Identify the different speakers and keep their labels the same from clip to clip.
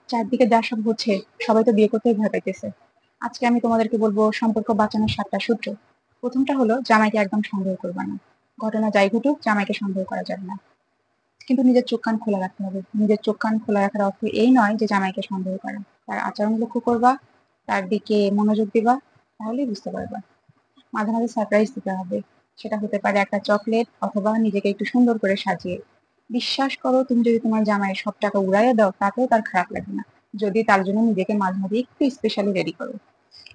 Speaker 1: চারদিকে যা সব হচ্ছে, সবাই তো বিয়ে করতেই ভয় পাইতেছে। আজকে আমি তোমাদেরকে বলবো সম্পর্ক বাঁচানোর 7টা সূত্র। প্রথমটা হলো জামাইকে একদম সন্দেহ করবা না। ঘটনা যাই ঘটুক, জামাইকে সন্দেহ করা যাবে না। কিন্তু নিজের চোখ কান খোলা রাখতে হবে। নিজের চোখ কান খোলা রাখার অর্থ এই নয় যে জামাইকে সন্দেহ করা। তার আচরণ লক্ষ্য করবা, তার দিকে মনোযোগ দিবা, তাহলেই বুঝতে পারবা। মাঝে মাঝে সারপ্রাইজ দিতে হবে। সেটা হতে পারে একটা চকলেট অথবা নিজেকে একটু সুন্দর করে সাজিয়ে। বিশ্বাস করো, তুমি যদি তোমার জামাইয়ের সব টাকা উড়াইয়া দাও তাতেও তার খারাপ লাগবে না, যদি তার জন্য নিজেকে মাঝে মাঝে একটু স্পেশালি রেডি করো।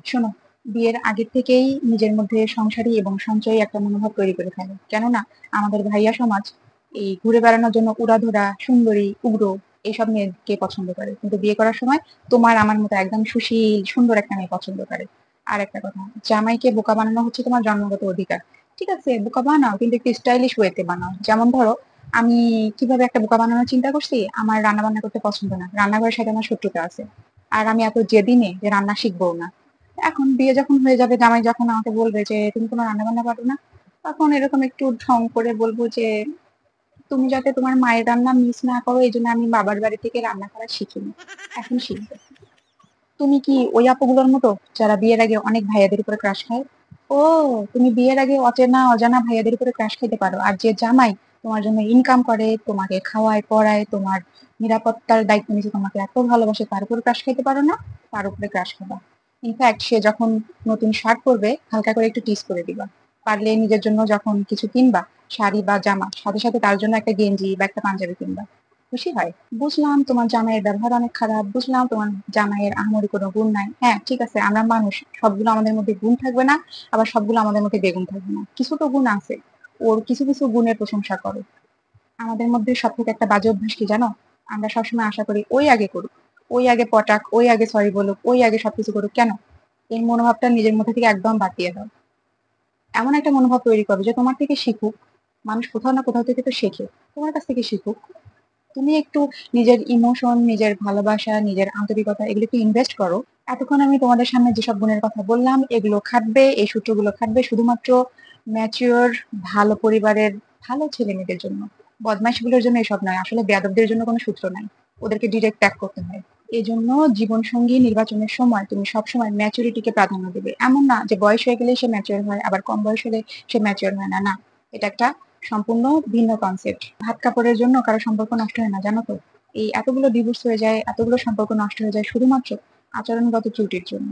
Speaker 1: শোনো, বিয়ের আগের থেকেই নিজের মধ্যে সংসারী এবং সঞ্চয়ী একটা মনোভাব তৈরি করে ফেলো। কেননা আমাদের ভাইয়া সমাজ এই ঘুরে বেড়ানোর জন্য উড়াধুরা, সুন্দরী, উগ্র এইসব মেয়েকে পছন্দ করে, কিন্তু বিয়ে করার সময় তোমার আমার মতো একদম সুশীল সুন্দর একটা মেয়ে পছন্দ করে। আর একটা কথা, জামাইকে বোকা বানানো হচ্ছে তোমার জন্মগত অধিকার। ঠিক আছে, বোকা বানাও, কিন্তু একটু স্টাইলিশ ওয়েতে বানাও। যেমন ধরো, আমি কিভাবে একটা বোকা বানানোর চিন্তা করছি। আমার রান্না বান্না করতে পছন্দ না, রান্নাঘরের সাথে আমার শত্রুতা আছে। আর আমি এত জেদিনে যে রান্না শিখবো না। এখন বিয়ে যখন হয়ে যাবে, জামাই যখন আমাকে বলবে যে তুমি কোনো রান্না বান্না পারো না, তখন এরকম একটু ঢং করে বলবো যে তুমি যাতে তোমার মায়ের রান্না মিস না করো এই জন্য আমি বাবার বাড়ি থেকে রান্না করা শিখিনি, এখন শিখবে। তুমি কি ওই আপুগুলোর মতো যারা বিয়ের আগে অনেক ভাইয়াদের উপরে ক্রাশ খায়? ও, তুমি বিয়ের আগে অচেনা অজানা ভাইয়াদের উপরে ক্রাশ খেতে পারো, আর যে জামাই তোমার জন্য ইনকাম করে, তোমাকে খাওয়ায় পড়ায়, তোমার নিরাপত্তার দায়িত্ব নিচ্ছে, তোমাকে এত ভালোবাসে, তার উপরে ক্রাশ খেতে পারো না? তার উপরে ক্রাশ খাবা। ইনফ্যাক্ট সে যখন নতুন শার্ট পরবে হালকা করে একটু টিস করে দিবা। পারলে নিজের জন্য যখন কিছু কিনবা, শাড়ি বা জামা, সাথে সাথে তার জন্য একটা গেঞ্জি বা একটা পাঞ্জাবি কিনবা। খুশি হয়। বুঝলাম তোমার জামাইয়ের ব্যবহার অনেক খারাপ, বুঝলাম তোমার জামাইয়ের আহামরি কোনো গুণ নাই। হ্যাঁ ঠিক আছে, আমরা মানুষ, সবগুলো আমাদের মধ্যে গুণ থাকবে না, আবার সবগুলো আমাদের মধ্যে বেগুন থাকবে না, কিছু তো গুণ আছে। ওর কিছু কিছু গুণের প্রশংসা করো। আমাদের মধ্যে সব থেকে একটা বাজে অভ্যাস কি জানো? আমরা সবসময় আশা করি ওই আগে করুক, ওই আগে পটাক, ওই আগে সরি বলুক, ওই আগে সবকিছু করুক। কেন? এই মনোভাবটা নিজের মধ্যে থেকে একদম বাদ দিয়ে দাও। এমন একটা মনোভাব তৈরি করো যে তোমার থেকে শিখুক। মানুষ কোথাও না কোথাও থেকে তো শেখে, তোমার কাছ থেকে শিখুক। তুমি একটু নিজের ইমোশন, নিজের ভালোবাসা, নিজের আন্তরিকতা এগুলোকে ইনভেস্ট করো। এতক্ষণ আমি তোমাদের সামনে যেসব গুণের কথা বললাম এগুলো খাটবে, এই সূত্রগুলো খাটবে শুধুমাত্র ম্যাচিওর, ভালো পরিবারের ভালো ছেলে মেয়েদের জন্য। বদমাইশগুলোর জন্য এসব নয়, আসলে বেয়াদবদের জন্য কোনো সূত্র নাই, ওদেরকে ডিরেক্ট ট্যাগ করতে হয়। এই জন্য জীবন সঙ্গী নির্বাচনের সময় তুমি সবসময় ম্যাচুরিটিকে প্রাধান্য দেবে। এমন না যে বয়স হয়ে গেলে সে ম্যাচিওর হয়, আবার কম বয়স হলে সে ম্যাচিওর হয় না। না, এটা একটা সম্পূর্ণ ভিন্ন কনসেপ্ট। ভাত কাপড়ের জন্য কারো সম্পর্ক নষ্ট হয় না, জানো তো? এই এতগুলো ডিভোর্স হয়ে যায়, এতগুলো সম্পর্ক নষ্ট হয়ে যায় শুধুমাত্র আচরণগত ত্রুটির জন্য।